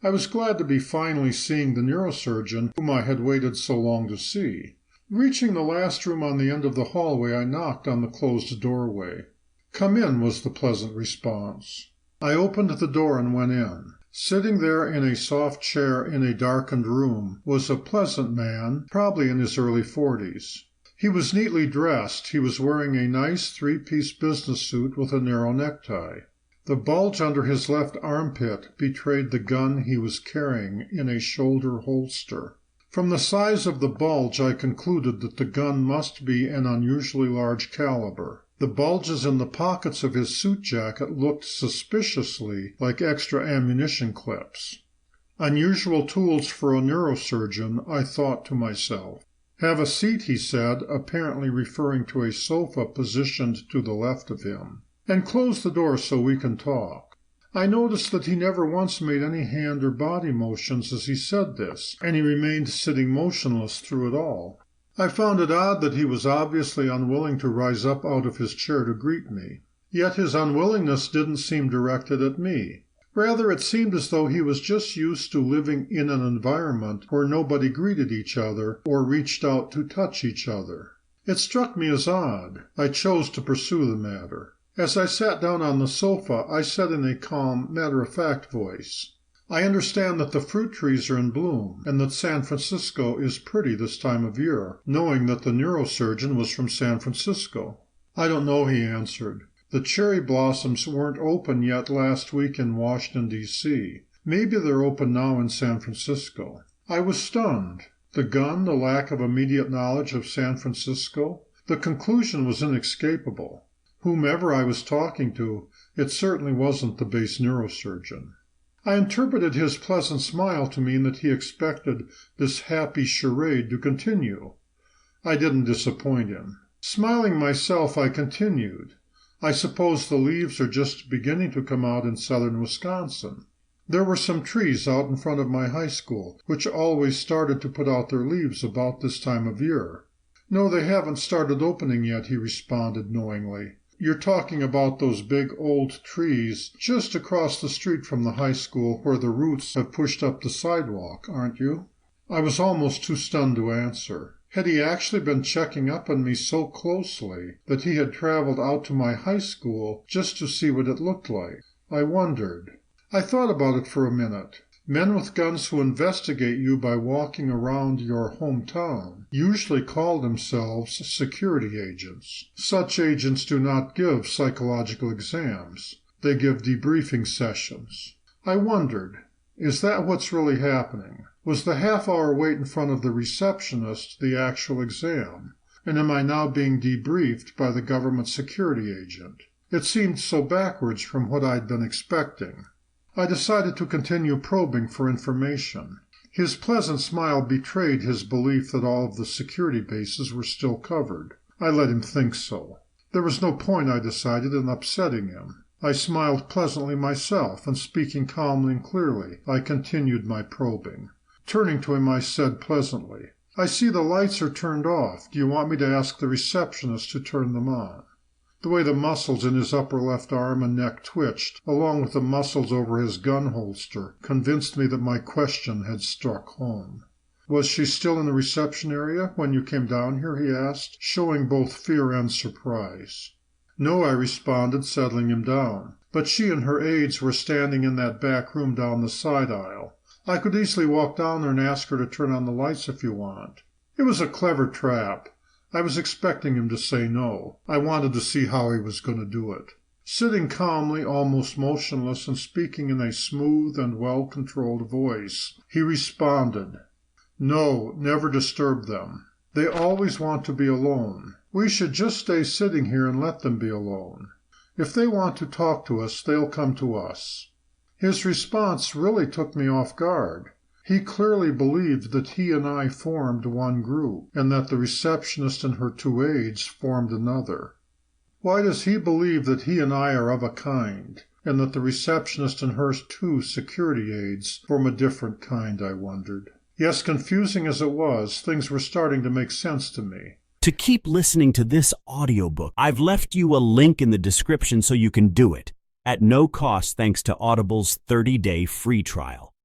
I was glad to be finally seeing the neurosurgeon whom I had waited so long to see. Reaching the last room on the end of the hallway, I knocked on the closed doorway. "Come in," was the pleasant response. I opened the door and went in. Sitting there in a soft chair in a darkened room was a pleasant man, probably in his early 40s. He was neatly dressed. He was wearing a nice three-piece business suit with a narrow necktie. The bulge under his left armpit betrayed the gun he was carrying in a shoulder holster. From the size of the bulge, I concluded that the gun must be an unusually large caliber. The bulges in the pockets of his suit jacket looked suspiciously like extra ammunition clips. Unusual tools for a neurosurgeon, I thought to myself. "Have a seat," he said, apparently referring to a sofa positioned to the left of him, "and close the door so we can talk." I noticed that he never once made any hand or body motions as he said this, and he remained sitting motionless through it all. I found it odd that he was obviously unwilling to rise up out of his chair to greet me. Yet his unwillingness didn't seem directed at me. Rather, it seemed as though he was just used to living in an environment where nobody greeted each other or reached out to touch each other. It struck me as odd. I chose to pursue the matter. As I sat down on the sofa, I said in a calm, matter-of-fact voice, "I understand that the fruit trees are in bloom, and that San Francisco is pretty this time of year," knowing that the neurosurgeon was from San Francisco. "I don't know," he answered. "The cherry blossoms weren't open yet last week in Washington, D.C. Maybe they're open now in San Francisco." I was stunned. The gun, the lack of immediate knowledge of San Francisco. The conclusion was inescapable. Whomever I was talking to, it certainly wasn't the base neurosurgeon. I interpreted his pleasant smile to mean that he expected this happy charade to continue. I didn't disappoint him. Smiling myself, I continued, "I suppose the leaves are just beginning to come out in southern Wisconsin. There were some trees out in front of my high school which always started to put out their leaves about this time of year." "No, they haven't started opening yet," he responded knowingly. "You're talking about those big old trees just across the street from the high school where the roots have pushed up the sidewalk, aren't you?" I was almost too stunned to answer. Had he actually been checking up on me so closely that he had traveled out to my high school just to see what it looked like? I wondered. I thought about it for a minute. Men with guns who investigate you by walking around your hometown usually call themselves security agents. Such agents do not give psychological exams. They give debriefing sessions. I wondered, is that what's really happening? Was the half-hour wait in front of the receptionist the actual exam? And am I now being debriefed by the government security agent? It seemed so backwards from what I'd been expecting. I decided to continue probing for information. His pleasant smile betrayed his belief that all of the security bases were still covered. I let him think so. There was no point, I decided, in upsetting him. I smiled pleasantly myself, and speaking calmly and clearly, I continued my probing. Turning to him, I said pleasantly, "I see the lights are turned off. Do you want me to ask the receptionist to turn them on?" The way the muscles in his upper left arm and neck twitched, along with the muscles over his gun holster, convinced me that my question had struck home. "Was she still in the reception area when you came down here?" he asked, showing both fear and surprise. "No," I responded, settling him down. "But she and her aides were standing in that back room down the side aisle. I could easily walk down there and ask her to turn on the lights if you want." It was a clever trap. I was expecting him to say no. I wanted to see how he was going to do it. Sitting calmly, almost motionless, and speaking in a smooth and well-controlled voice, he responded, "No, never disturb them. They always want to be alone. We should just stay sitting here and let them be alone. If they want to talk to us, they'll come to us." His response really took me off guard. He clearly believed that he and I formed one group, and that the receptionist and her two aides formed another. Why does he believe that he and I are of a kind, and that the receptionist and her two security aides form a different kind, I wondered. Yes, confusing as it was, things were starting to make sense to me. To keep listening to this audiobook, I've left you a link in the description so you can do it, at no cost thanks to Audible's 30-day free trial.